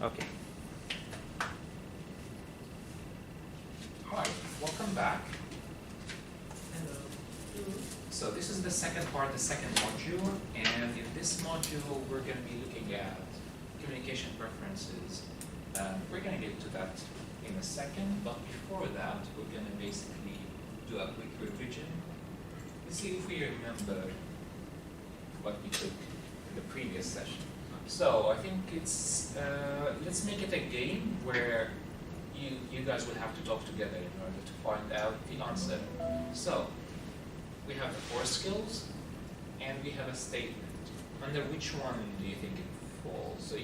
Okay. Hi, welcome back. Hello. So this is the second part, the second module, and in this module we're going to be looking at communication preferences. We're going to get to that in a second, but before that we're going to basically do a quick revision. Let's see if we remember what we took in the previous session. So I think it's, let's make it a game where you guys will have to talk together in order to find out the answer. So we have the 4 skills and we have a statement. Under which one do you think it falls? So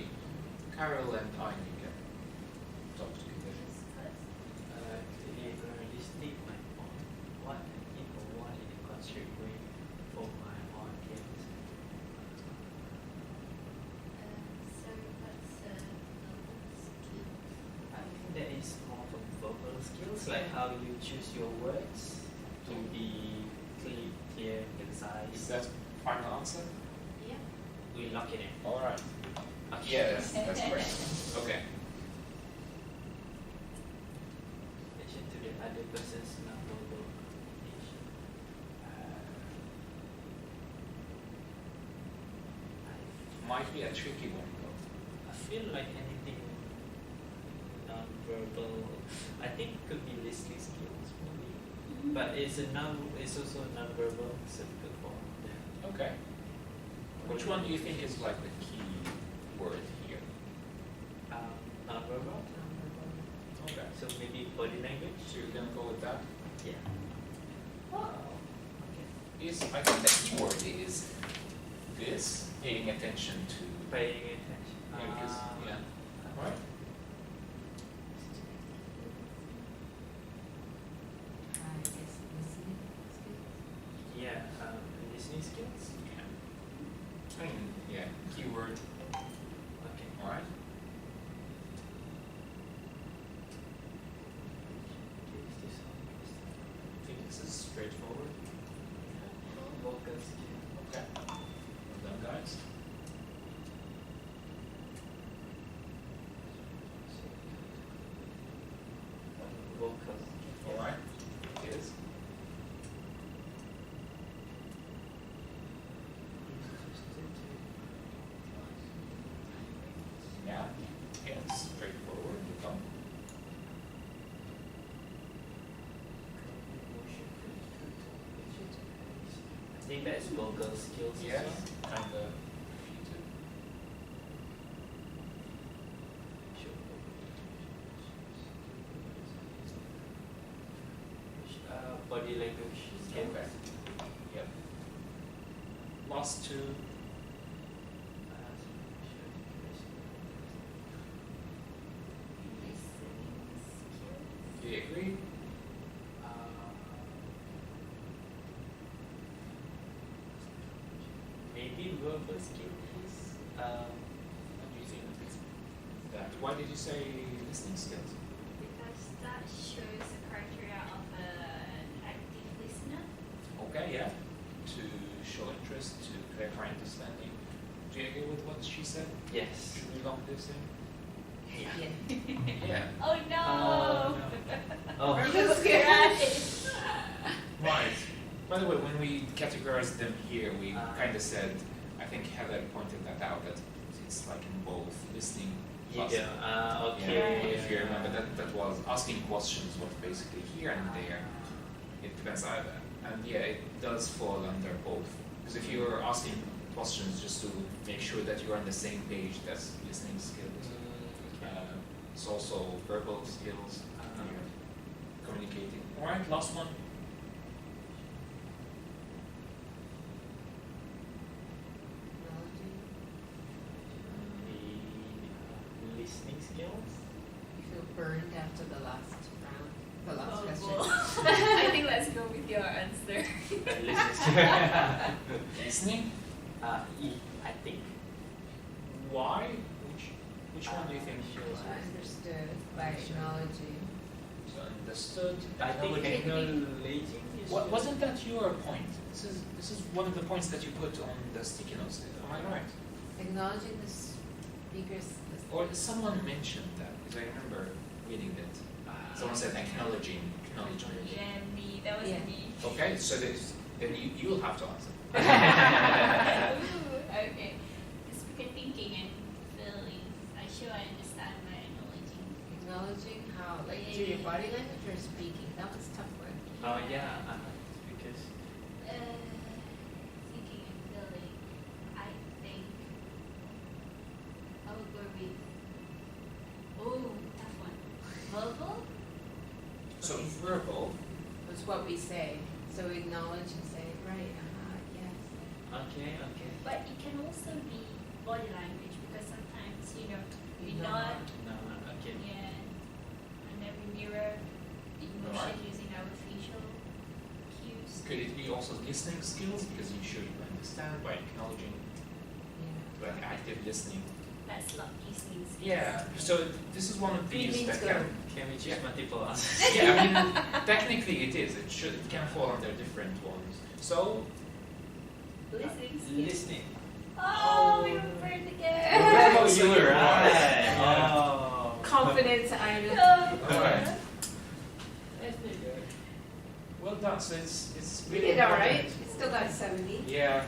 Carol and Anaya can talk together. Today I'm going to state my point. What I think of what in a construct way for my own case. So that's skill. I think that is more from verbal skills, like how you choose your words to be clear, concise. Is that final answer? Yeah. We lock it in. All right. Okay. Yeah, that's great. Okay. Attention to the other person's non-verbal communication. Might be a tricky one though. I feel like anything non-verbal, I think could be listening skills maybe. But it's also non-verbal, so we could fall there. Okay. Which one do you think is like the key word here? Non-verbal. Okay. So maybe body language. So you're gonna go with that? Yeah. Okay. I think the key word is this, paying attention to. Paying attention. Yeah, because, yeah. Right? I guess listening skills. Yeah. Listening skills. Yeah. I mean, yeah, keyword. Okay. All right. I think this is straightforward. Vocal skill. Okay. Well done, guys. Vocal. All right. It is. Yeah. Yeah, it's straightforward. You come. I think that's vocal skills. Yeah. as well. Kind of repeated. Body language skills. Okay. Yep. Last 2. Listening skills. Do you agree? Maybe verbal skills. What do you think is that? Why did you say listening skills? Because that shows the criteria of an active listener. Okay, yeah. To show interest, to clarify understanding. Do you agree with what she said? Yes. Should we lock this in? Yeah. Yeah. Oh no! Oh. I'm just scared. Right. By the way, when we categorized them here, we Ah. kind of said, I think Heather pointed that out, that it's like in both listening plus. Yeah. Okay. Yeah, if you remember, that was asking questions was basically here and there. It depends either. And yeah, it does fall under both. Because if you're asking questions just to make sure that you're on the same page, that's listening skills. It's also verbal skills, communicating. All right, last one. The listening skills. You feel burned after the last round, the last question. Well, I think let's go with your answer. Listening skills. Listening. I think. Why? Which one do you think? Understood by acknowledging. So understood. I think Okay. acknowledging is Wasn't that your point? This is one of the points that you put on the sticky notes. Am I right? Acknowledging this Speakers. Or someone mentioned that, because I remember reading it. Someone said acknowledging. Yeah, me. That was Yeah. me. Okay, so then you'll have to answer. Ooh, okay. Speaker thinking and feelings. I sure I understand by acknowledging. Acknowledging how, like, through your body language or speaking. That was a tough one. Oh yeah, because Thinking and feeling. I think I would go with. Oh, tough one. Verbal. So verbal, It's what we say. So we acknowledge and say, right, yes. okay. But it can also be body language because sometimes we You nod. No, okay. Yeah, and then we mirror the emotion Alright. using our facial cues. could it be also listening skills? Because you should understand by acknowledging, Yeah. like active listening. That's not listening skills. Yeah, so this is one of these Feelings that go. can, Can we choose Yeah. multiple answers? yeah, I mean, technically it is, it can fall under different ones. So, Listening skills. Listening. Oh, we were burned again. Oh, you were right. Yeah. Oh. Confidence, I Alright. That's pretty good. well done, so it's We really did alright. important. We still got 70. Yeah,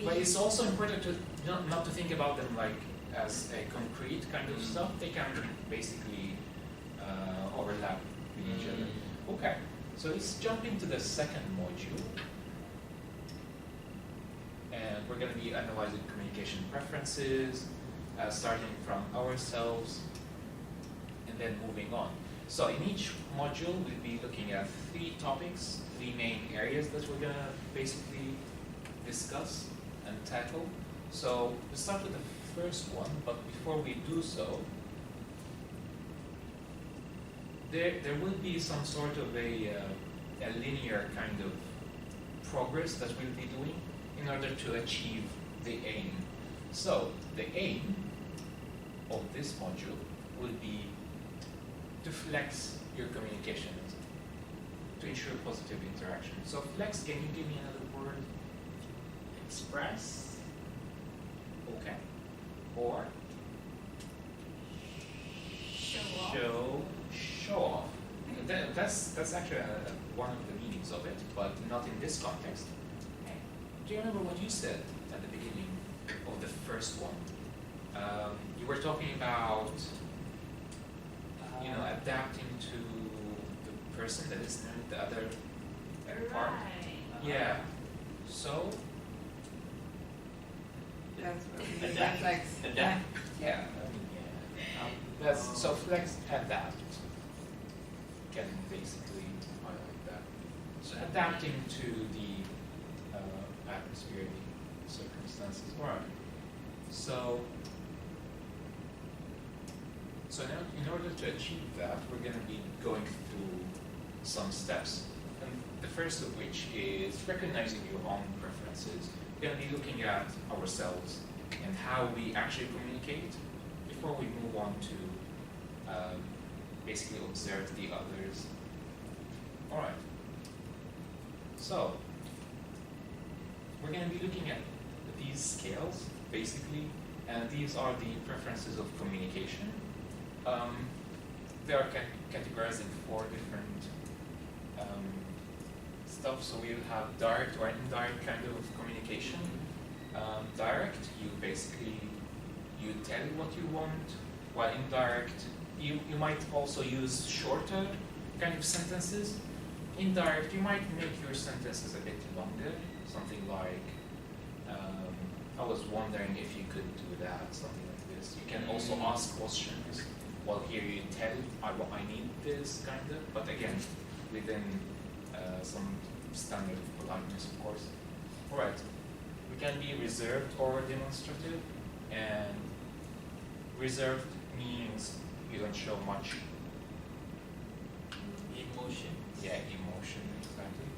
but it's also important to not to think about them like as a concrete kind of stuff. They can basically overlap with each other. Okay, so let's jump into the second module. And we're going to be analyzing communication preferences, starting from ourselves, and then moving on. So in each module, we'll be looking at 3 topics, 3 main areas that we're going to basically discuss and tackle. So we'll start with the first one, but before we do so, there will be some sort of a linear kind of progress that we'll be doing in order to achieve the aim. So the aim of this module will be to flex your communications to ensure positive interaction. So flex, can you give me another word? Express. Okay. Or Show off. show off. That's actually one of the meanings of it, but not in this context. Do you remember what you said at the beginning of the first one? You were talking about adapting to the person that is in the other part. Right. Yeah. So That's what we Adapt. flex. Adapt. yeah, that's so flex adapt can basically highlight that. So adapting to the atmosphere, the circumstances. All right. So now, in order to achieve that, we're going to be going through some steps. And the first of which is recognizing your own preferences. We're going to be looking at ourselves and how we actually communicate before we move on to basically observe the others. All right. So we're going to be looking at these scales, basically, and these are the preferences of communication. They are categorized in 4 different stuff. So we'll have direct or indirect kind of communication. Direct, you basically tell what you want, while indirect, you might also use shorter kind of sentences. Indirect, you might make your sentences a bit longer, something like, I was wondering if you could do that, something like this. You can also ask questions, while here you tell, I need this, kind of, but again, within some standard politeness, of course. All right, we can be reserved or demonstrative, and reserved means you don't show much. Emotion. Yeah, emotion, exactly.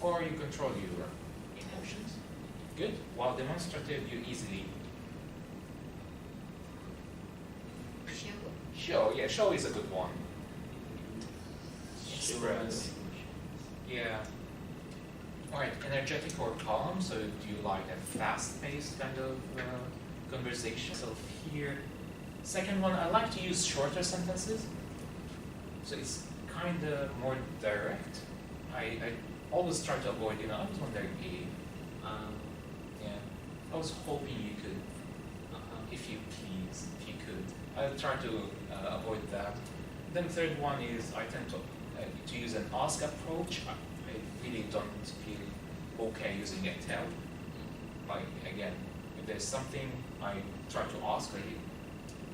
Or you control your emotions. Good. While demonstrative, you easily show. Yeah, show is a good one. Express. Yeah. All right, energetic or calm. So do you like a fast-paced kind of conversation. So here, second one, I like to use shorter sentences. So it's kind of more direct. I always try to avoid, I was wondering, yeah, I was hoping you could, if you please, if you could. I'll try to avoid that. Then third one is I tend to use an ask approach. I really don't feel okay using a tell. Like again, if there's something I try to ask, like,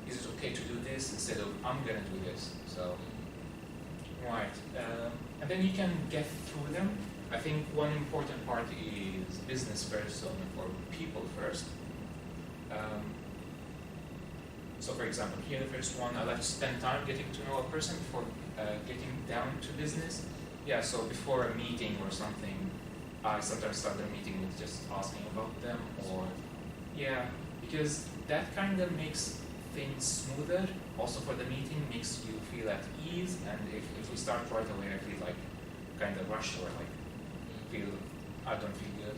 is it okay to do this instead of I'm gonna do this? So, right, and then you can get through them. I think one important part is business first or people first. So for example, here the first one, I like to spend time getting to know a person before getting down to business. Yeah, so before a meeting or something, I sometimes start the meeting with just asking about them or, yeah, because that kind of makes things smoother. Also for the meeting, makes you feel at ease, and if we start right away, I feel like kind of rushed or like I don't feel good.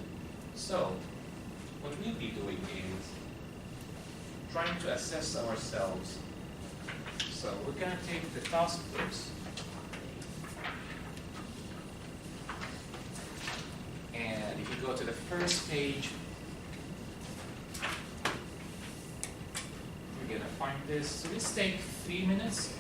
So, what we'll be doing is trying to assess ourselves. So we're going to take the task books and if you go to the first page, we're going to find this. So this takes 3 minutes.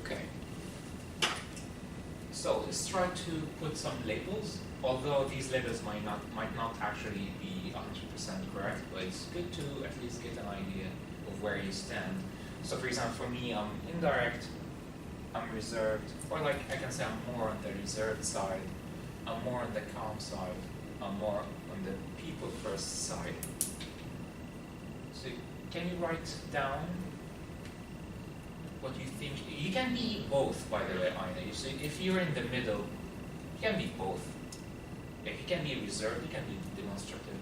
Okay. So let's try to put some labels, although these labels might not actually be 100% correct, but it's good to at least get an idea of where you stand. So for example, for me, I'm indirect, I'm reserved, or like I can say I'm more on the reserved side, I'm more on the calm side, I'm more on the people first side. So can you write down what you think? You can be both, by the way, Anaya. So if you're in the middle, you can be both. If you can be reserved, you can be demonstrative.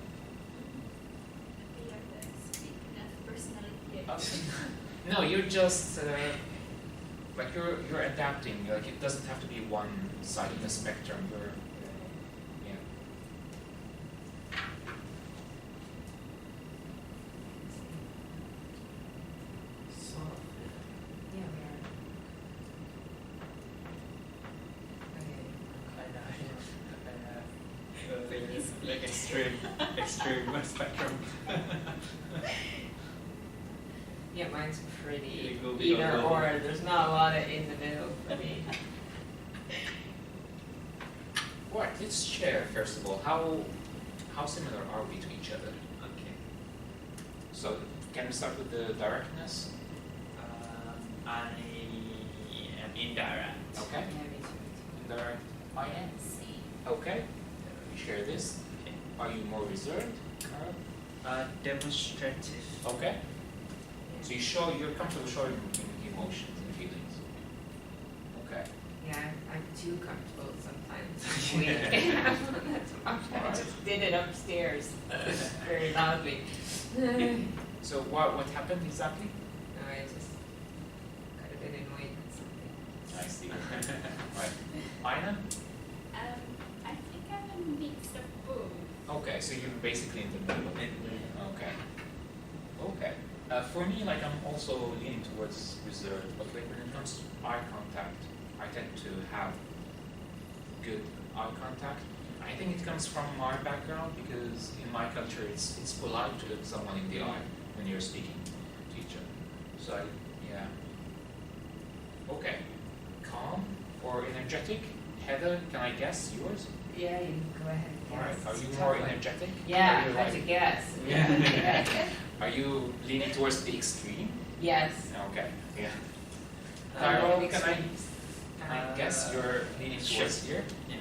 You are the speaking of personality. No, you're just like you're adapting. Like it doesn't have to be one side of the spectrum. You're yeah. So, Yeah, we are. Okay. like extreme spectrum. Yeah, mine's pretty You go either beyond or. level. There's not a lot of in the middle for me. Right, let's share first of all how similar are we to each other? Okay. So can we start with the directness? I am indirect. Okay. Yeah, me too. Indirect. I am. See. Okay. We share this. Okay. Are you more reserved, Carl? Demonstrative. Okay. So you're comfortable showing emotions and feelings. Okay. Yeah, I'm too comfortable sometimes. Wait. That's why I just did it upstairs very loudly. No, So what happened exactly? I just got a bit annoyed with something. I see. Right. Aina? I think I'm a mix of both. Okay, so you're basically in the middle. Okay. Okay. For me, like I'm also leaning towards reserve, but like when it comes to eye contact, I tend to have good eye contact. I think it comes from my background because in my culture it's polite to look someone in the eye when you're speaking to each other. So yeah. Okay. Calm or energetic? Heather, can I guess yours? Yeah, you can go ahead. Alright. Guess. Are you Tough more one. energetic? Yeah, Are you I have to guess. Yeah. Are you leaning towards the extreme? Yes. Okay. Yeah. I Carol, love can I extremes. guess you're leaning towards here? Yeah.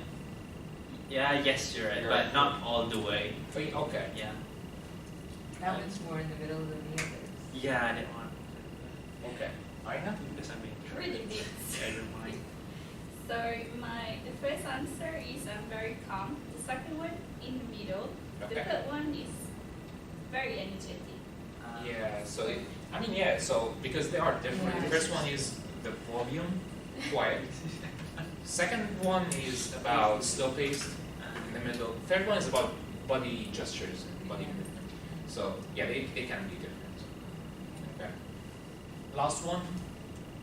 Yeah, I guess you're right, You're but right. not all the way. Okay. Yeah. That one's more in the middle than the others. Yeah, that one. Okay. Aina? Because I mean, Really mixed. I don't mind. So the first answer is I'm very calm. The second one in the middle. The Okay. third one is very energetic. Yeah, so so because they are different. Yeah. The first one is the volume, quiet. Second one is about slow paced in the middle. Third one is about body gestures and body movement. So yeah, they can be different. Okay. Last one,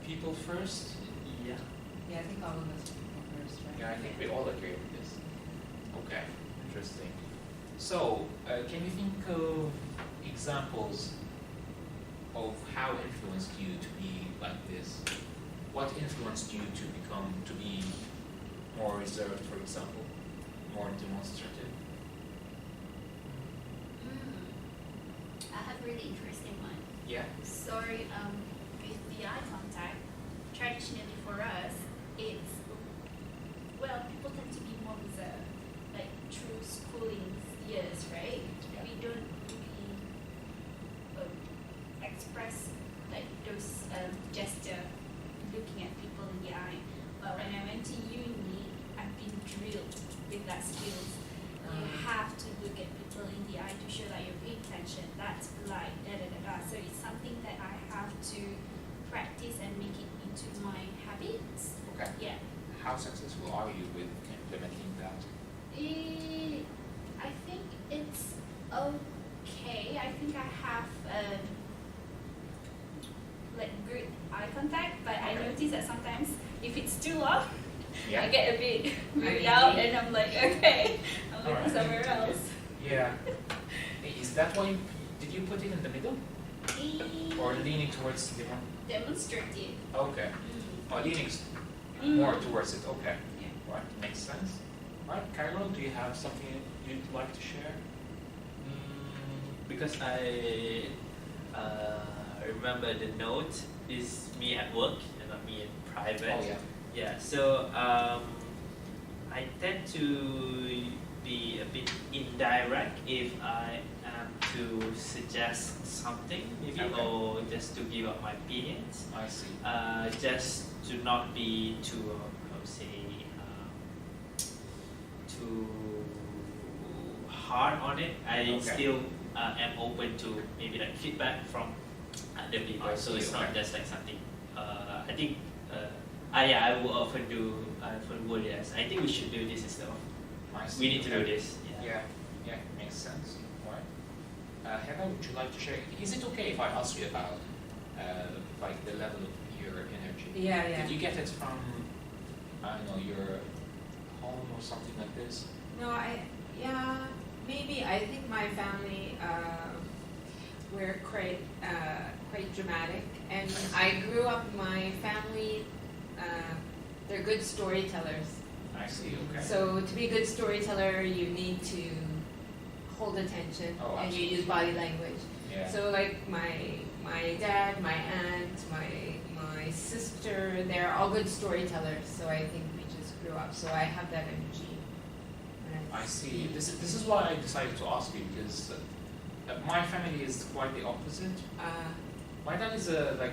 people first. Yeah. Yeah, I think all of us people first, right? Yeah, I think we all agree with this. Okay, interesting. So, can you think of examples of how influenced you to be like this? What influenced you to be more reserved, for example, more demonstrative? I have a really interesting one. Yeah. So with the eye contact, traditionally for us, it's, well, people tend to be more reserved, like through schooling years, right? Yeah. We don't really express like those gesture, looking at people in the eye. But when I went to uni, I've been drilled with that skills. You have to look at people in the eye to show that you're paying attention. That's polite, da da da da. So it's something that I have to practice and make it into my habits. Okay. Yeah. How successful are you with implementing that? I think it's okay. I think I have like good eye contact, but I Okay. notice that sometimes if it's too long, Yeah. I get a bit weirded Uneasy. out, and I'm like, okay, I'm looking Alright. somewhere else. Yeah. Is that why did you put it in the middle or leaning towards the one? Demonstrative. Okay. Or leaning Mm. more towards it. Okay. Yeah. Right. Makes sense. Right. Carol, do you have something you'd like to share? Because I remember the note is me at work and not me in private. Oh yeah. Yeah, so I tend to be a bit indirect if I am to suggest something, maybe, Okay. or just to give up my opinions. I see. Just to not be too, I would say, too hard on it. I Okay. still am open to maybe like feedback from other people. I So see, it's not okay. just like something. I think. I will often would yes. I think we should do this instead of I see. we need to do Okay. this. Yeah. Yeah. Makes sense. Right. Heather, would you like to share? Is it okay if I ask you about like the level of your energy? Yeah, yeah. Did you get it from I don't know your home or something like this? No, maybe I think my family were quite dramatic, and I grew up. My family, they're good storytellers. I see. Okay. So to be a good storyteller, you need to hold attention, Oh, and you absolutely. use body language. Yeah. So like my dad, my aunt, my sister, they're all good storytellers. So I think we just grew up. So I have that energy. I see. This is why I decided to ask you because my family is quite the opposite. My dad is a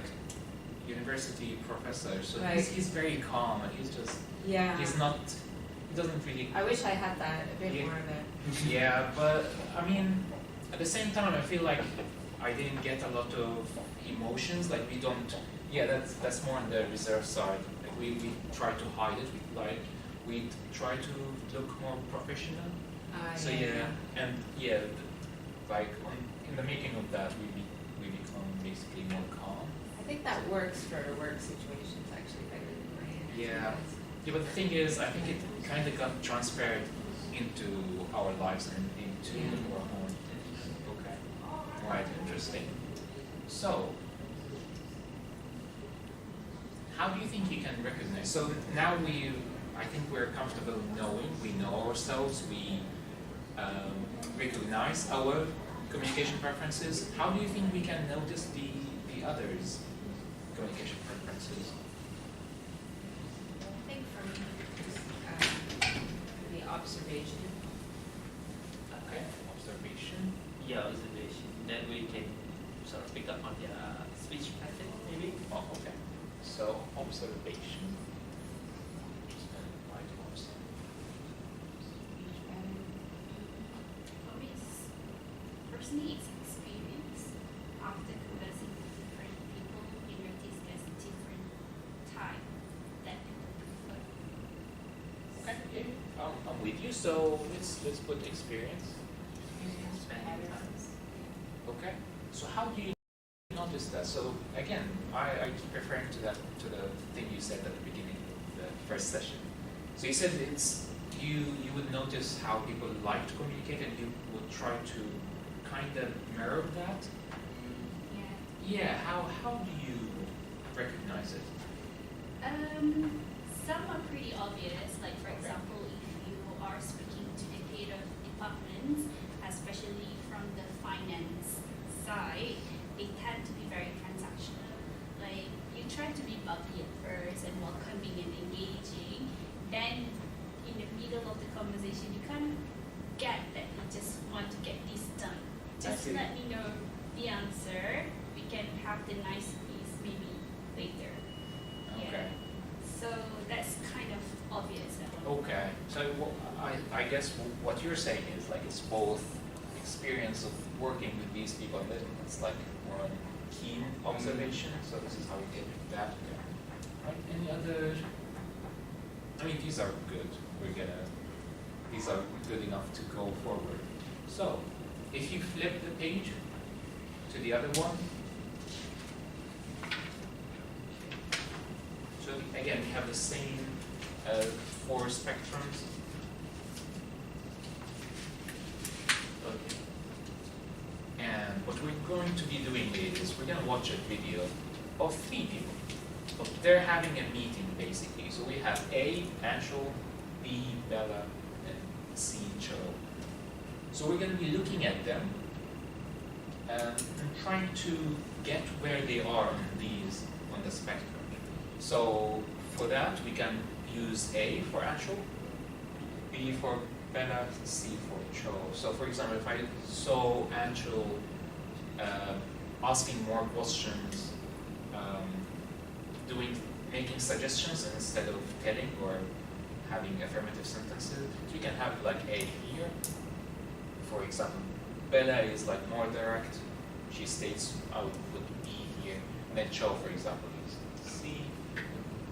university professor, so Right. he's very calm and he's just yeah. he doesn't really. I wish I had that a bit Yeah. more of it. Yeah, but I mean, at the same time, I feel like I didn't get a lot of emotions. Like we don't. Yeah, that's more on the reserve side. Like we try to hide it. We try to look more professional. So yeah, and yeah, in the making of that, we become basically more calm. I think that works for work situations actually better than my aunt. Yeah. Yeah, but the thing is, I think it kind of got transferred into our lives and into our home. Okay. Right, interesting. So, how do you think you can recognize? So now I think we're comfortable knowing, we know ourselves, we recognize our communication preferences. How do you think we can notice the others' communication preferences? I think for me, The observation. Okay, observation. Yeah, observation. Then we can sort of pick up on their speech pattern, maybe. Oh, okay. So observation. Just gonna write observation. for me, personally, it's experience. After conversing with different people, you notice there's a different type that people prefer. Okay, yeah, I'm with you. So let's put experience. Spending time. Okay. So how do you notice that? So again, I keep referring to the thing you said at the beginning of the first session. So you said you would notice how people like to communicate and you would try to kind of mirror that. Yeah. Yeah. How do you recognize it? Some are pretty obvious. Like for Okay. example, if you are speaking to the head of departments, especially from the finance side, they tend to be very transactional. Like you try to be bubbly at first and welcoming and engaging. Then in the middle of the conversation, you kind of get that you just want to get this done. Just see. let me know the answer. We can have the nice piece maybe later. Okay. So that's kind of obvious. That one. Okay. So I guess what you're saying is like it's both experience of working with these people and then it's like more on keen observation. So this is how we get that. Okay. Right. Any other? I mean, these are good. These are good enough to go forward. So, if you flip the page to the other one, so again, we have the same 4 spectrums. Okay. And what we're going to be doing is we're going to watch a video of 3 people. So they're having a meeting basically. So we have A, Anshul, B, Bella, and C, Cho. So we're going to be looking at them and trying to get where they are on the spectrum. So for that we can use A for Anshul, B for Bella, C for Cho. So for example, if I saw Anshul asking more questions, making suggestions instead of telling or having affirmative sentences, so we can have like A here. For example, Bella is like more direct. She states, I would put B here. And then Cho, for example, is C.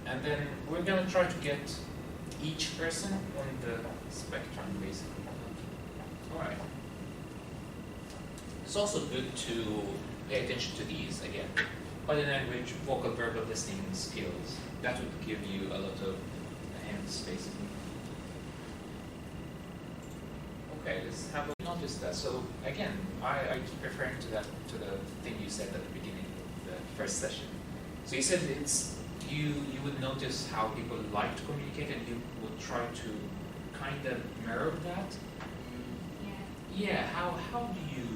And then we're going to try to get each person on the spectrum, basically. All right. It's also good to pay attention to these again. Body language, vocal verbal listening skills. That would give you a lot of hints, basically. Okay, let's have a notice that. So again, I keep referring to the thing you said at the beginning of the first session. So you said you would notice how people like to communicate and you would will try to kind of mirror that. Yeah, how do you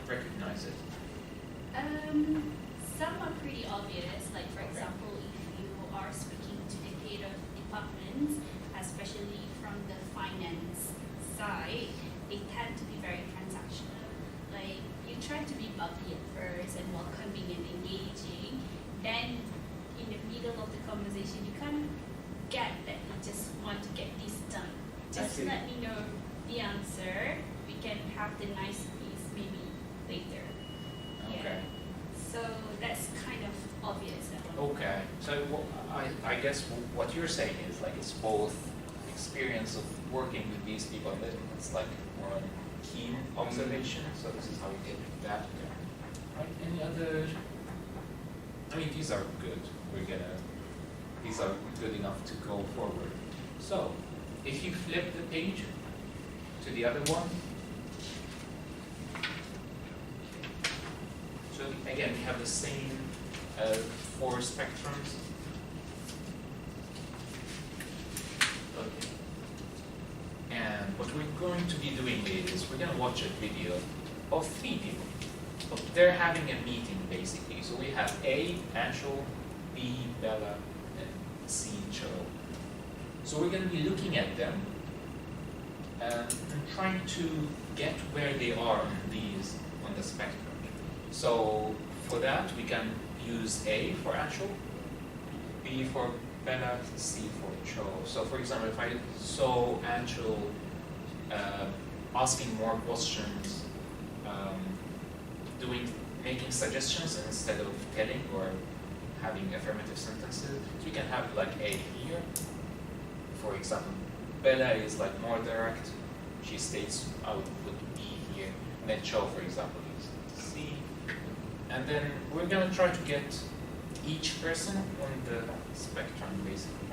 recognize it? Some are pretty obvious, like for Okay. example, if you are speaking to the head of departments, especially from the finance side, they tend to be very transactional. Like you try to be bubbly at first and welcoming and engaging, then in the middle of the conversation you kind of get that you just want to get this done. Just see. let me know the answer. We can have the nice piece maybe later. Okay. So that's kind of obvious. That one. Okay. So I guess what you're saying is like it's both experience of working with these people and then it's like more on keen observation. So this is how you get that. Right? Any other? I mean, these are good. These are good enough to go forward. So if you flip the page to the other one. So again, we have the same 4 spectrums. Okay. And what we're going to be doing is we're going to watch a video of 3 people. So they're having a meeting basically. So we have A, Anshul, B, Bella, and C, Cho. So we're going to be looking at them and trying to get where they are on the spectrum. So for that, we can use A for Anshul, B for Bella, C for Cho. So for example, if I saw Anshul asking more questions, making suggestions instead of telling or having affirmative sentences, so we can have like A here. For example, Bella is like more direct. She states, I would put B here. And then Cho, for example, is C. And then we're going to try to get each person on the spectrum, basically.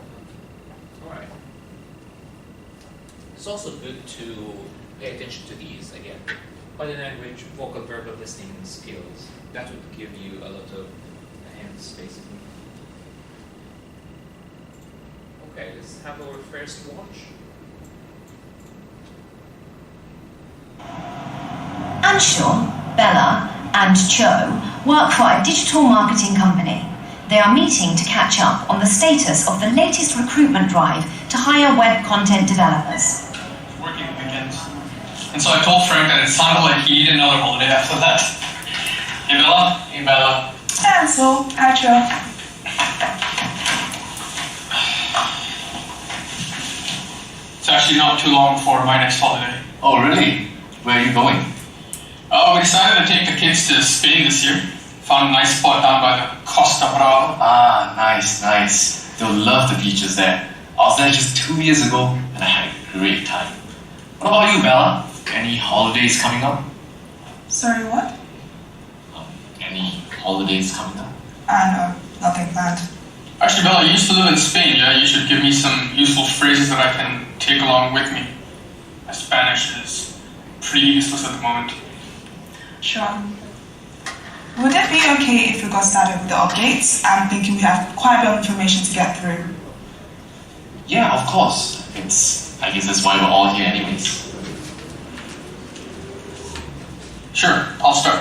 All right. It's also good to pay attention to these, again. Body language, vocal verbal listening skills. That would give you a lot of hints, basically. Okay, let's have our first watch. Anshul, Bella, and Cho work for a digital marketing company. They are meeting to catch up on the status of the latest recruitment drive to hire web content developers. Working weekends. And so I told Frank that it sounded like he needed another holiday after that. Hey Bella. Hey Bella. Ansel, hi Cho. It's actually not too long before my next holiday. Oh, really? Where are you going? We decided to take the kids to Spain this year. Found a nice spot down by the Costa Brava. Ah, nice, nice. They'll love the beaches there. I was there just 2 years ago and I had a great time. What about you, Bella? Any holidays coming up? Sorry, what? Any holidays coming up? No, nothing planned. Actually, Bella, you used to live in Spain, yeah? You should give me some useful phrases that I can take along with me. My Spanish is pretty useless at the moment. Sure. Would it be okay if we got started with the updates? I'm thinking we have quite a bit of information to get through. Yeah, of course. I guess that's why we're all here anyways. Sure, I'll start.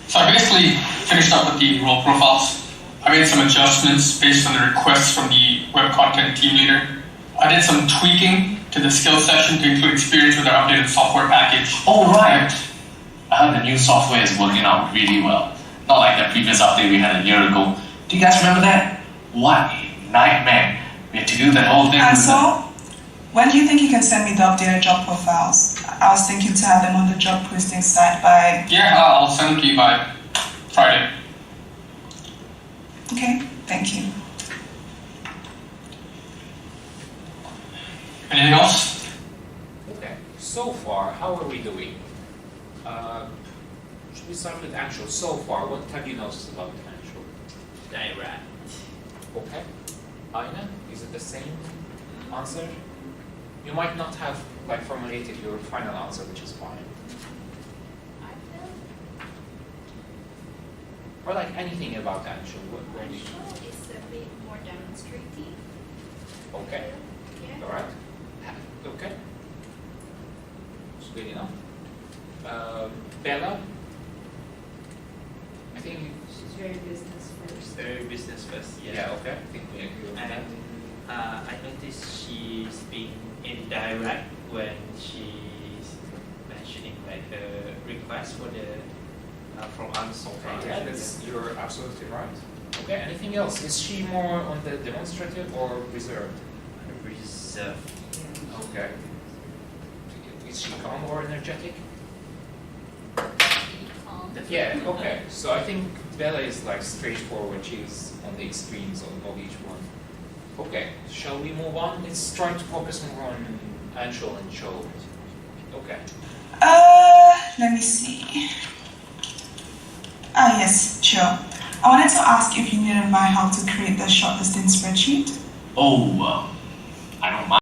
So I basically finished up with the role profiles. I made some adjustments based on the requests from the web content team leader. I did some tweaking to the skills section to include experience with our updated software package. Oh, right. I heard the new software is working out really well. Not like the previous update we had a year ago. Do you guys remember that? What a nightmare. We had to do that whole thing. Ansel, when do you think you can send me the updated job profiles? I was thinking to have them on the job posting site by... Yeah, I'll send them to you by Friday. Okay, thank you. Anything else? Okay, so far, how are we doing? Should we start with Anshul? So far, what have you noticed about Anshul? Direct. Okay. Aina, is it the same answer? You might not have formulated your final answer, which is fine. I feel Or anything about Anshul. Where do you? Anshul is a bit more demonstrative. Okay. Yeah. All right. Okay. It's good enough. Bella. I think. She's very business first. Very business first. Yeah. Okay. I think we agree on that. And I noticed she's being indirect when she's mentioning like the request for the from us. Okay. Yeah, you're absolutely right. Okay. Anything else? Is she more on the demonstrative or reserved? Reserved. Okay. Is she calm or energetic? Pretty calm. Yeah, okay. So I think Bella is like straightforward. She's on the extremes of each one. Okay, shall we move on? Let's try to focus more on Anshul and Cho. Okay. Let me see. Ah, yes, sure. I wanted to ask if you needed my help to create the shortlisting spreadsheet. Oh, I don't mind.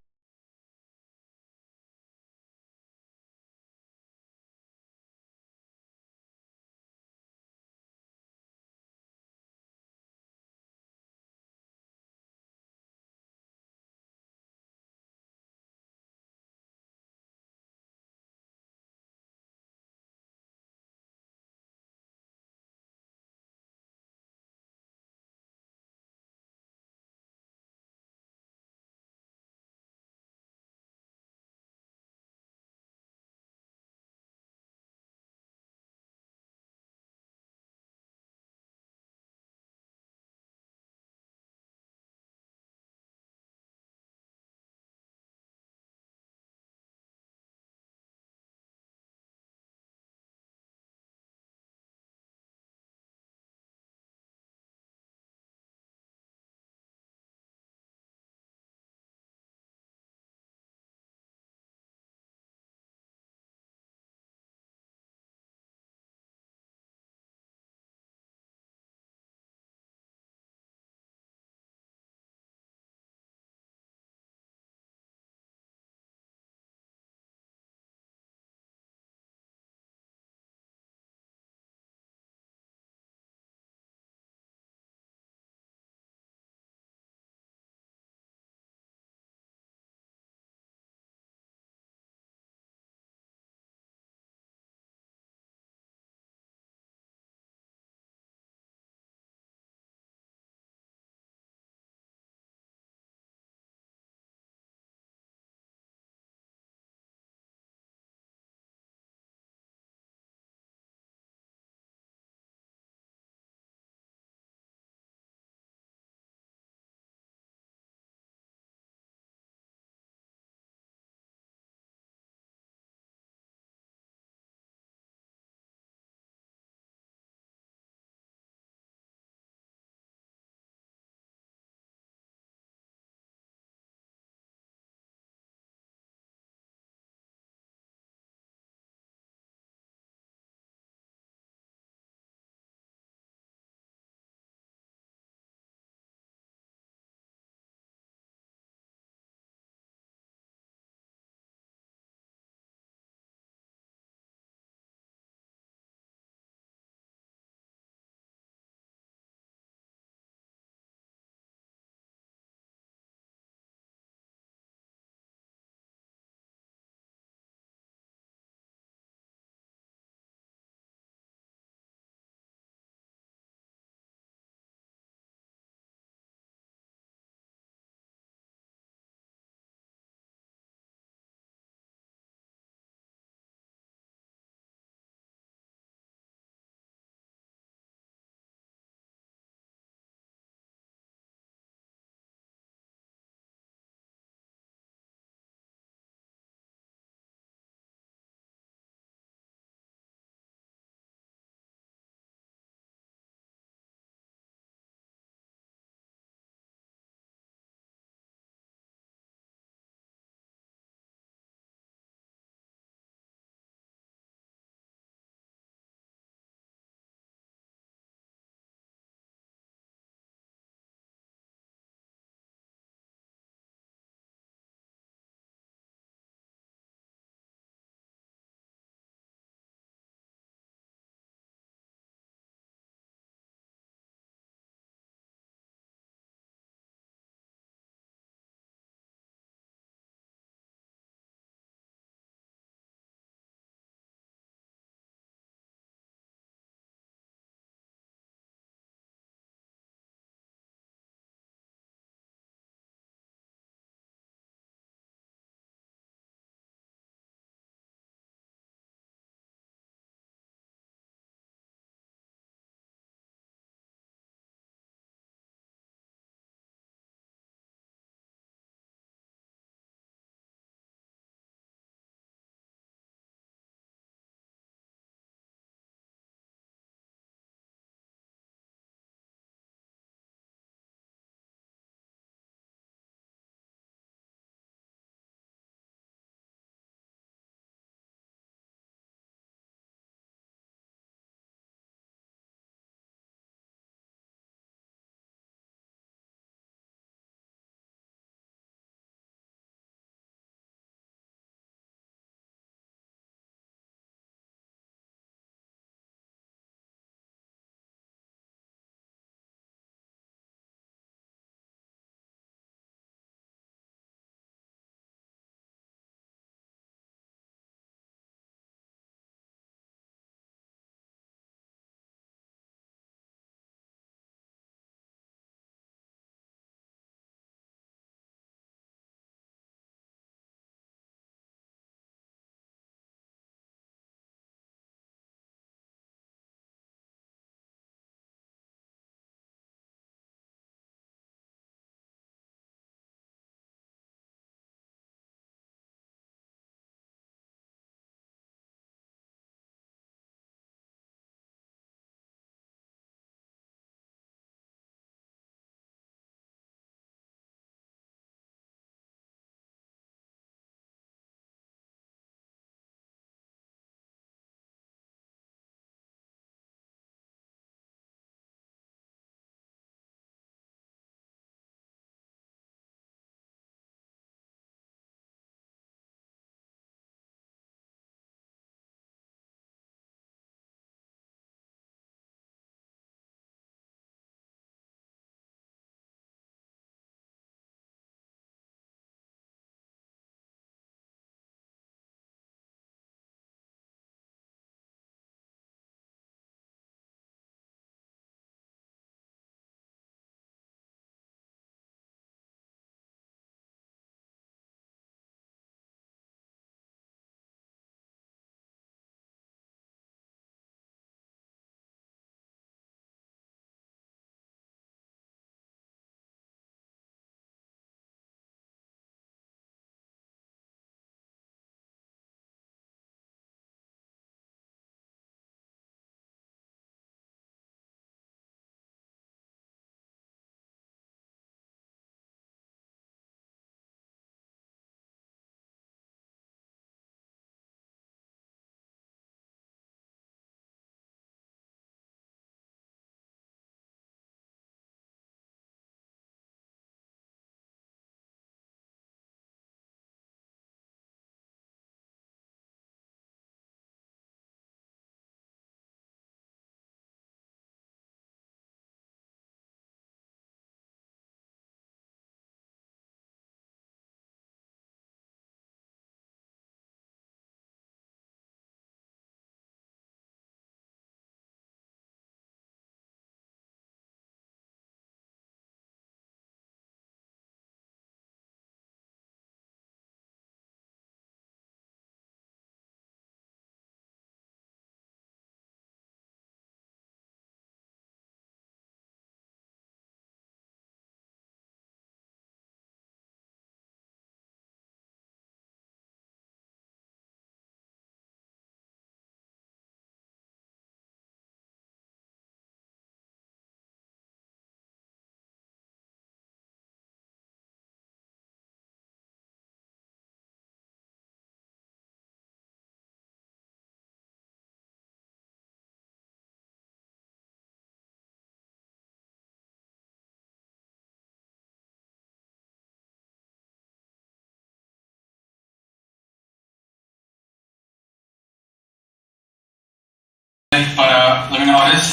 how it is?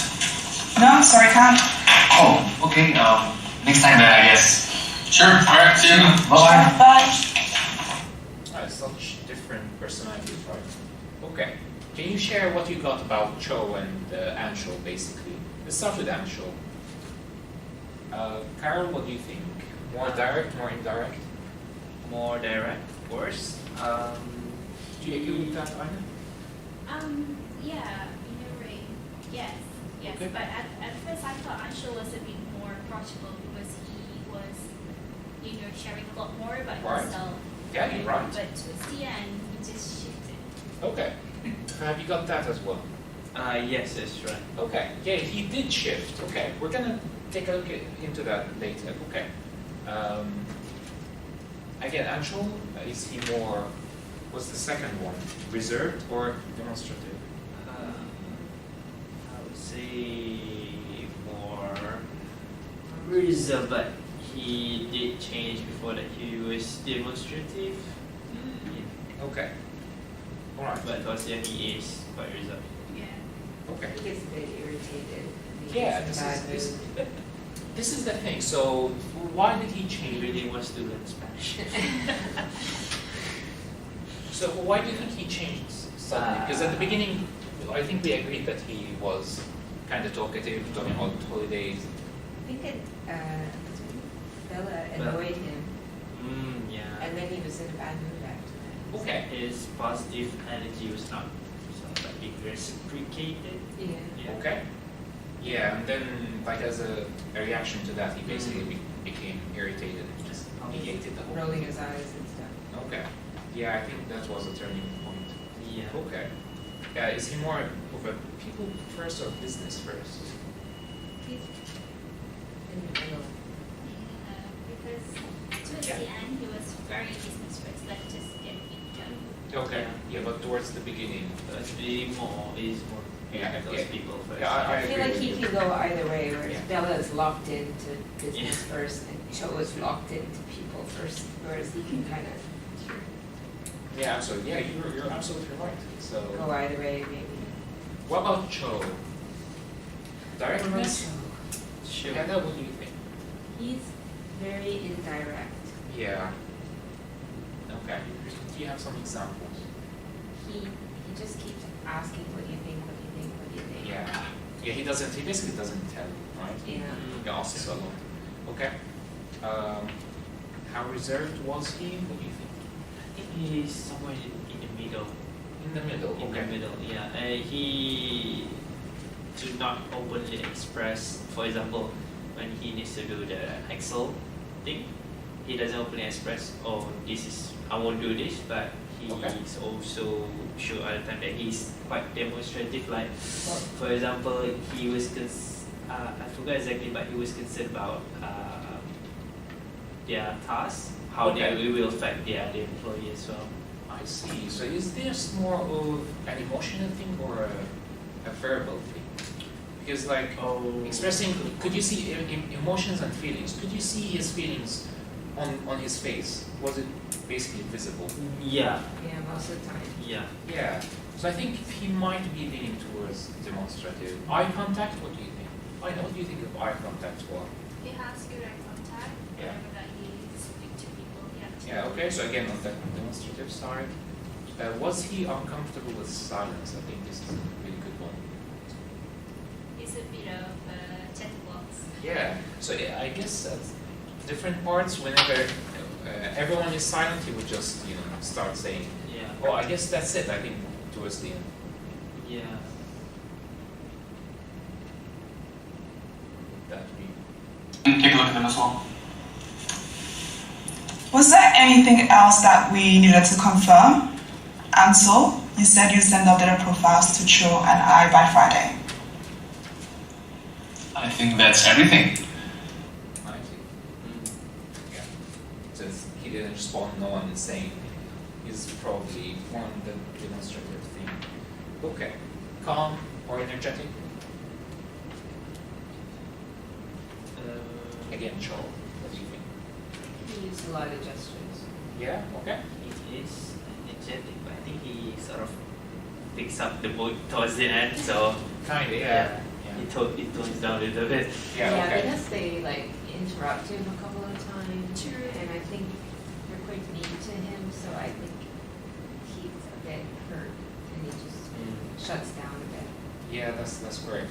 No, sorry, can't. Oh, okay. Next time then, I guess. Sure. Alright, see you then. Bye-bye. Bye. Such different personalities, right? Okay. Can you share what you got about Cho and Anshul, basically? Let's start with Anshul. Carol, what do you think? More direct, more indirect? More direct, of course. Do you agree with that, Anaya? Yeah, in a way, yes. Okay. But at first I thought Anshul was a bit more approachable because he was, sharing a lot more about Right. himself. Yeah, you're right. But towards the end, he just shifted. Okay. Have you got that as well? Yes, that's right. Okay. Yeah, he did shift. Okay. We're gonna take a look into that later. Okay. Again, Anshul, is he more, what's the second one? Reserved or demonstrative? I would say more reserved, but he did change before that he was demonstrative. Yeah. Okay. Alright. But towards the end he is quite reserved. Yeah. Okay. He gets a bit irritated. He Yeah, gets this bad is mood. this is the thing. So why did he He change? really wants to learn Spanish. So why do you think he changed suddenly? Because at the beginning, I think we agreed that he was kind of talkative, talking about holidays. I think Bella annoyed him, Yeah. and then he was in a bad mood after that. Okay. His positive energy was not being reciprocated. Yeah. Okay. Yeah, and then like as a reaction to that, he basically became irritated and just negated the whole Rolling thing. his eyes and stuff. Okay. Yeah, I think that was a turning point. Yeah. Okay. Is he more of a people first or business first? He's in the middle. Because towards Yeah. the end, he was very business first, like just get it done. Okay. Yeah, but towards the beginning. But is more Yeah, those yeah. people first. Yeah, I I feel agree like with he you. can go either way, whereas Yeah. Bella is locked into business Yeah. first, and Cho is locked into people first, whereas he can kind of Yeah, absolutely. Yeah, you're absolutely right. So, go either way, maybe. what about Cho? Directness? Sure. Heather, what do you think? He's very indirect. Yeah. Okay. Do you have some examples? He just keeps asking, what do you think, what do you think, what do you think? Yeah. Yeah, he basically doesn't tell, right? Yeah. He asks a lot. Okay. How reserved was he? What do you think? I think he's somewhere in the middle. In the middle, In okay. the middle, yeah. He do not openly express, for example, when he needs to do the Excel thing, he doesn't openly express, oh, I won't do this, but he Okay. is also show other time that he's quite demonstrative. Like, for example, he was I forgot exactly, but he was concerned about their tasks, how Okay. they will affect their employee as well. I see. So is this more of an emotional thing or a verbal thing? Because like expressing, could you see emotions and feelings? Could you see his feelings on his face? Was it basically visible? Yeah, Yeah, most of the time. yeah. Yeah. So I think he might be leaning towards demonstrative. Eye contact, what do you think? What do you think of eye contact? Well, He has good eye contact. Yeah. Whenever that he speaks to people, yeah. yeah, okay, so again, on the demonstrative side, was he uncomfortable with silence? I think this is a really good one. It's a bit of chatterbox. Yeah, so I guess at different parts, whenever everyone is silent, he would just, start saying, Yeah. oh, I guess that's it, I think, towards the end. Yeah. That would be. Take a look at them as well. Was there anything else that we needed to confirm? Ansel, you said you send updated profiles to Cho and I by Friday. I think that's everything. I see. Yeah. Since he didn't respond, no one is saying he's probably on the demonstrative thing. Okay. Calm or energetic? Again, Cho, what do you think? He used a lot of gestures. Yeah, okay. It is energetic, but I think he sort of picks up the boat towards the end, so Kinda, yeah. it tones down a little bit. Yeah, okay. because they like interrupt him a couple of times. True. And I think you're quite mean to him, so I think he's a bit hurt and he just shuts down a bit. Yeah, that's correct.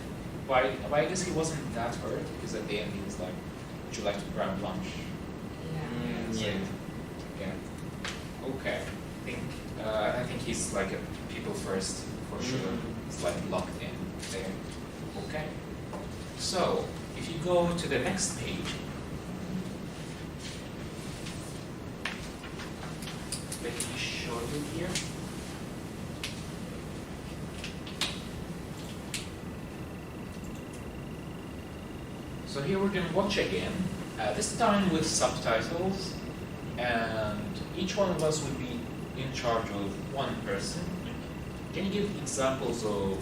But I guess he wasn't that hurt because at the end he was like, "Would you like to grab lunch?" Yeah. So, yeah. Okay. I think he's like a people first for sure. He's like locked in there. Okay. So if you go to the next page, let me show you here. So here we're going to watch again, this time with subtitles, and each one of us will be in charge of one person. Can you give examples of,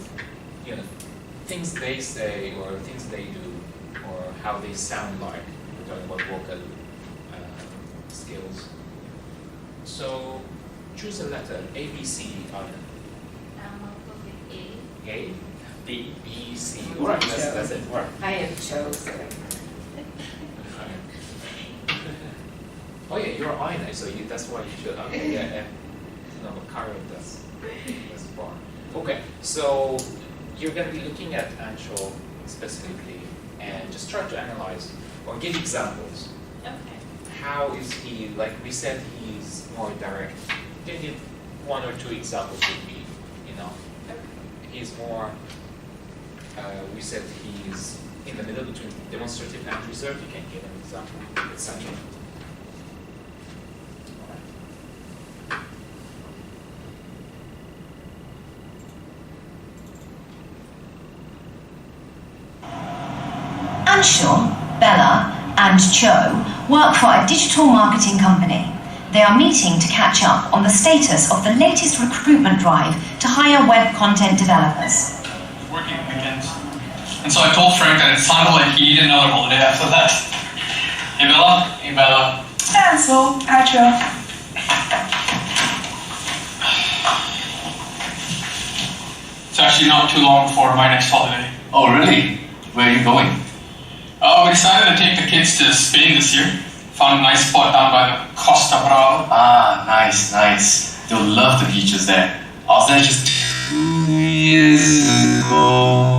things they say or things they do or how they sound like? We're talking about vocal skills. So choose a letter, A, B, C, I'll go with A. A, B. B, C. All right, that's it. All right. I am Cho, so Oh yeah, you're Anaya, so that's why you should. Okay, yeah. No, Karen, that's far. Okay, so you're going to be looking at Anshul specifically, and just try to analyze or give examples. Okay. How is he? Like we said, he's more direct. Can you give one or two examples would be enough. He's more. We said he's in the middle between demonstrative and reserved. You can give an example, etc. Anshul, Bella, and Cho work for a digital marketing company. They are meeting to catch up on the status of the latest recruitment drive to hire web content developers. Working weekends. And so I told Frank that it sounded like he needed another holiday after that. Hey Bella? Hey Bella. Ansel, Atro. It's actually not too long before my next holiday. Oh, really? Where are you going? We decided to take the kids to Spain this year. Found a nice spot down by the Costa Brava. Ah, nice, nice. They'll love the beaches there. I was there just 2 years ago.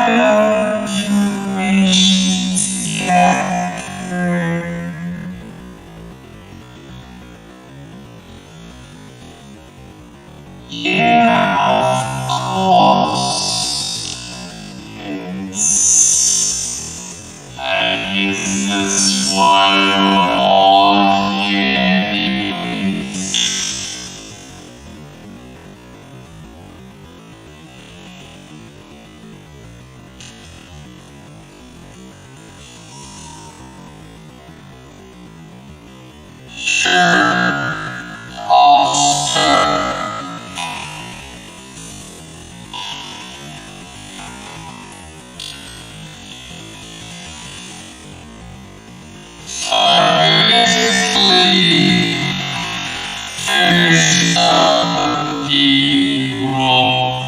I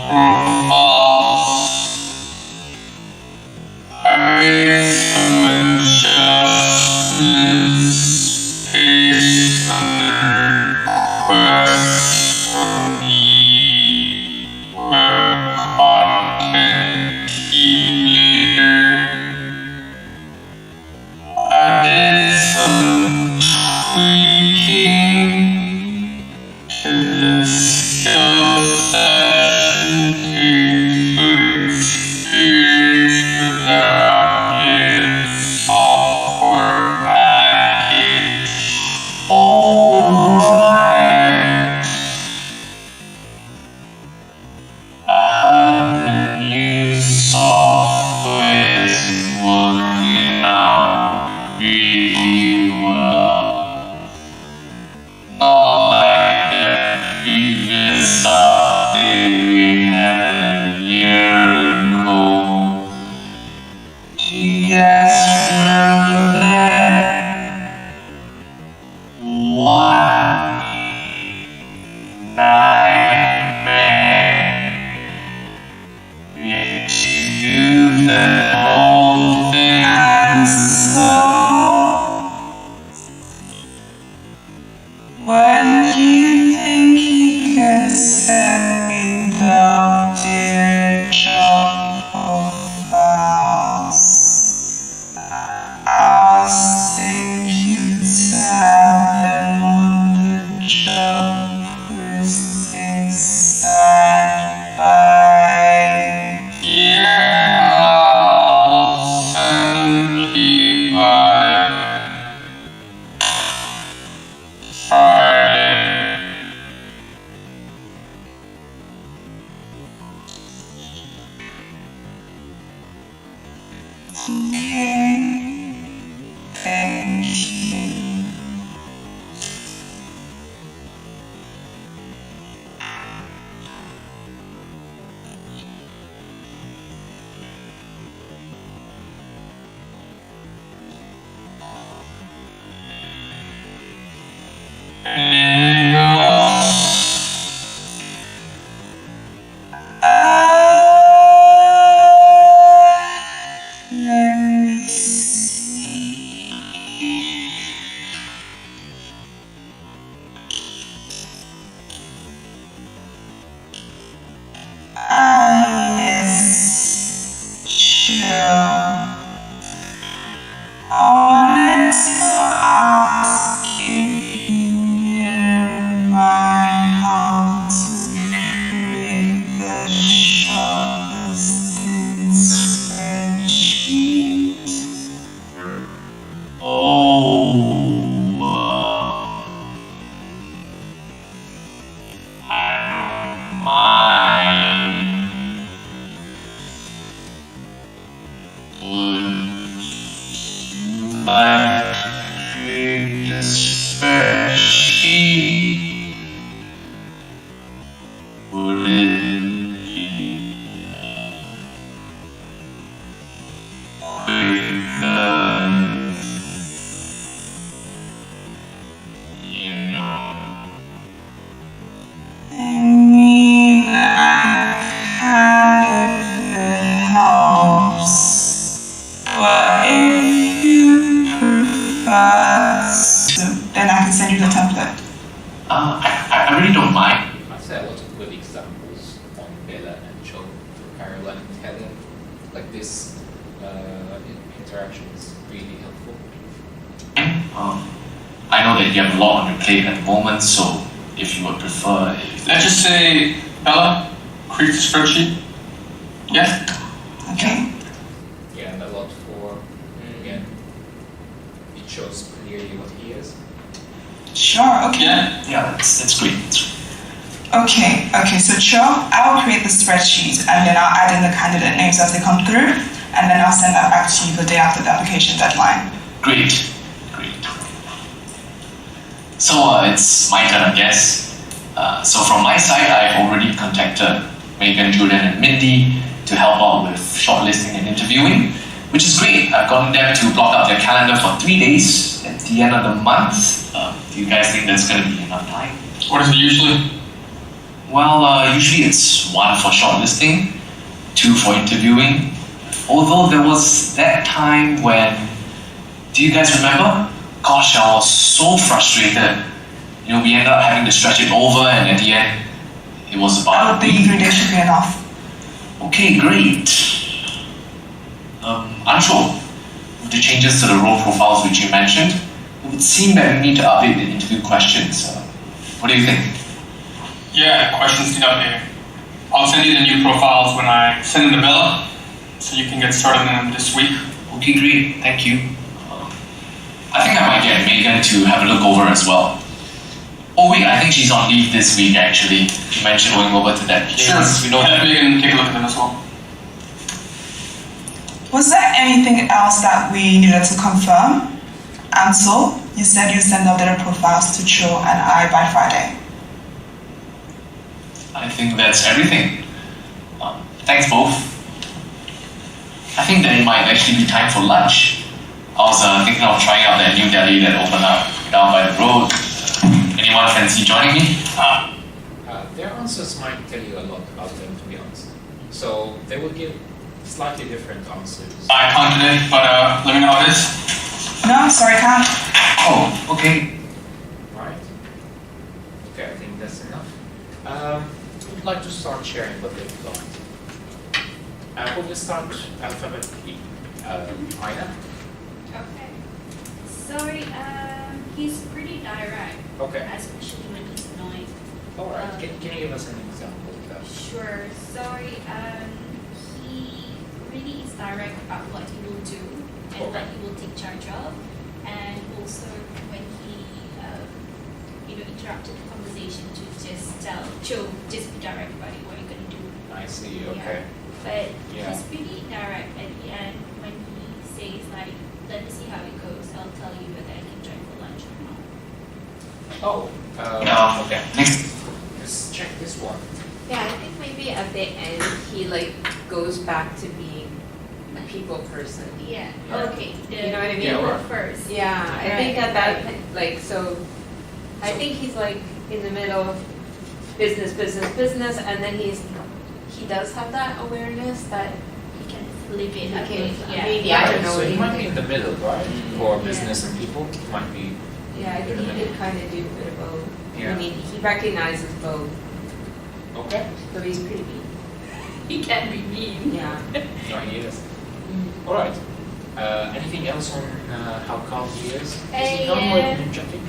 profiles. I made some adjustments based on the requests from the web content team leader. I did some tweaking to the skill session to include experience without its software package. Alright. I haven't used software is working out really well. Not like the previous update we had a year ago. Do you guys remember that? Why? Nightmare. We had to do the whole thing so. When do you think you can send me down to job profiles? I was thinking to have them on the job listings side by. Yeah, I'll send you by Friday. Thank you. Anything else? Let's see. Sure. I wanted to ask if you knew my house with the shortest spreadsheet. Oh, I don't mind. My greatest spreadsheet would it be because you know I mean I had the house, but if you prefer, then I can send you the template. I really don't mind. I'd say a lot of good examples on Bella and Joe for Caroline and Helen. Like this interaction is really helpful. I know that you have a lot on your plate at the moment, so if you would prefer, Let's just say, Bella, create the spreadsheet. Yeah? Okay. Yeah, and a lot for, again, it shows clearly what he is. Sure, okay. yeah, that's great. Okay, so Cho, I'll create the spreadsheet and then I'll add in the candidate names as they come through, and then I'll send that back to you the day after the application deadline. Great. So it's my turn, I guess. So from my side, I've already contacted Megan, Julian, and Mindy to help out with shortlisting and interviewing, which is great. I've gotten them to block out their calendar for 3 days at the end of the month. Do you guys think that's going to be enough time? What is it usually? Well, usually it's 1 for shortlisting, 2 for interviewing. Although there was that time when, do you guys remember? Gosh, I was so frustrated. You know, we ended up having to stretch it over, and at the end, it was I about don't a think week. 3 days should be enough. Okay, great. Ansho, with the changes to the role profiles which you mentioned, it would seem that we need to update the interview questions. What do you think? Yeah, questions need updating. I'll send you the new profiles when I send them to Bella, so you can get started on them this week. Okay, great. Thank you. I think I might get Megan to have a look over as well. Oh wait, I think she's on leave this week actually. She mentioned going over to that place. Sure, You know have that. Megan take a look at them as well. Was there anything else that we needed to confirm? Ansel, you said you send updated profiles to Cho and I by Friday. I think that's everything. Thanks both. I think that it might actually be time for lunch. I was thinking of trying out that new deli that opened up down by the road. Anyone fancy joining me? Their answers might tell you a lot about them, to be honest. So they will give slightly different answers. I can't today, but let me know how it is. No, sorry, can't. Oh, okay. Right? Okay, I think that's enough. Who would like to start sharing what they've got? Who will start alphabetically? Anaya? Okay. Sorry, he's pretty direct, Okay. especially when he's annoyed. Alright, can you give us an example of that? Sure. Sorry, he really is direct about what he will do and Okay. what he will take charge of, and also when he, interrupted the conversation to just tell Joe, just be direct about it, what you're gonna do. I see, Yeah. okay. But Yeah. he's pretty direct at the end when he says like, let me see how it goes. I'll tell you whether I can join for lunch or not. Oh, okay. Next. Let's check this one. Yeah, I think maybe at the end he like goes back to being a people person. Yeah. Yeah. Okay. You know what I mean? Yeah, right. First. Yeah, I think Right, at that right. like so I think he's like in the middle of business, and then he does have that awareness that He can flip it. he Okay. can Yeah. maybe I don't know So what he he might be in the middle, right? For Yeah. business and people, might be. yeah, I think he did kind of do a bit of both. Yeah. I mean, he recognizes both, Okay. so he's pretty mean. He can be mean. Yeah. No, he is. Alright. Anything else on how calm he is? Is he calm or Yeah. energetic?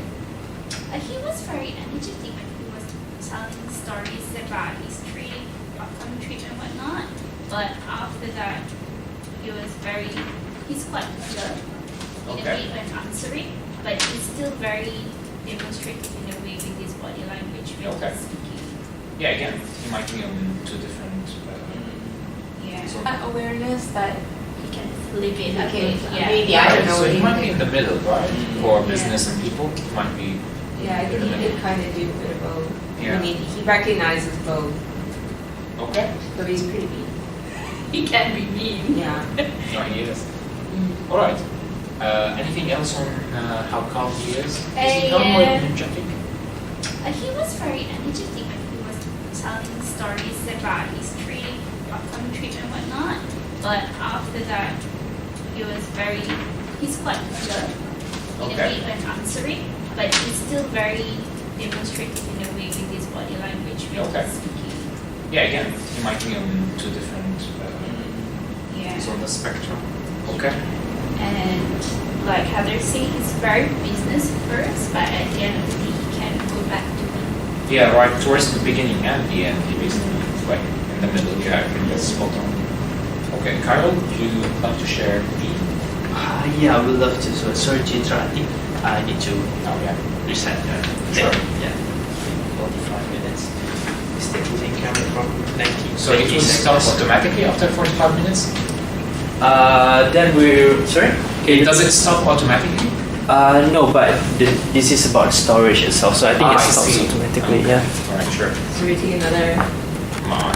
He was very energetic when he was telling stories about his trip, upcoming trip and whatnot. But after that, he's quite alert in a Okay. way when answering, but he's still very demonstrative in a way with his body language when Okay. he's speaking. Yeah, again, he might be on two different. Yeah. So- That awareness that He can flip it. he Okay. can Yeah. maybe I don't know So what he might be he in the middle, right? For Yeah. business and people, might be. yeah, I think he did kind of do a bit of both. Yeah. I mean, he recognizes both, Okay. so he's pretty mean. He can be mean. Yeah. No, he is. Alright. Anything else on how calm he is? Is he calm or Yeah. energetic? He was very energetic when he was telling stories about his trip, upcoming trip and whatnot. But after that, he's quite alert in a Okay. way when answering, but he's still very demonstrative in a way with his body language when Okay. he's speaking. Yeah, again, he might be on two different Yeah. on the spectrum. Okay. And like Heather said, he's very business first, but at the end of the day, he can go back to me. Yeah, right. Towards the beginning and the end, he basically is like in the middle. Yeah, I think that's spot on. Okay, Kyle, would you like to share the? Yeah, I would love to. So sorry, Chitra, I think I need to Oh yeah. reset Sure. Yeah, 45 minutes. Is the cooling camera from 19? So it will stop automatically after 45 minutes? Then we're sorry. Does it stop automatically? No, but this is about storage itself, so I think Ah, it I stops see. automatically. Okay. Yeah. Alright, sure. So we take another. Come on.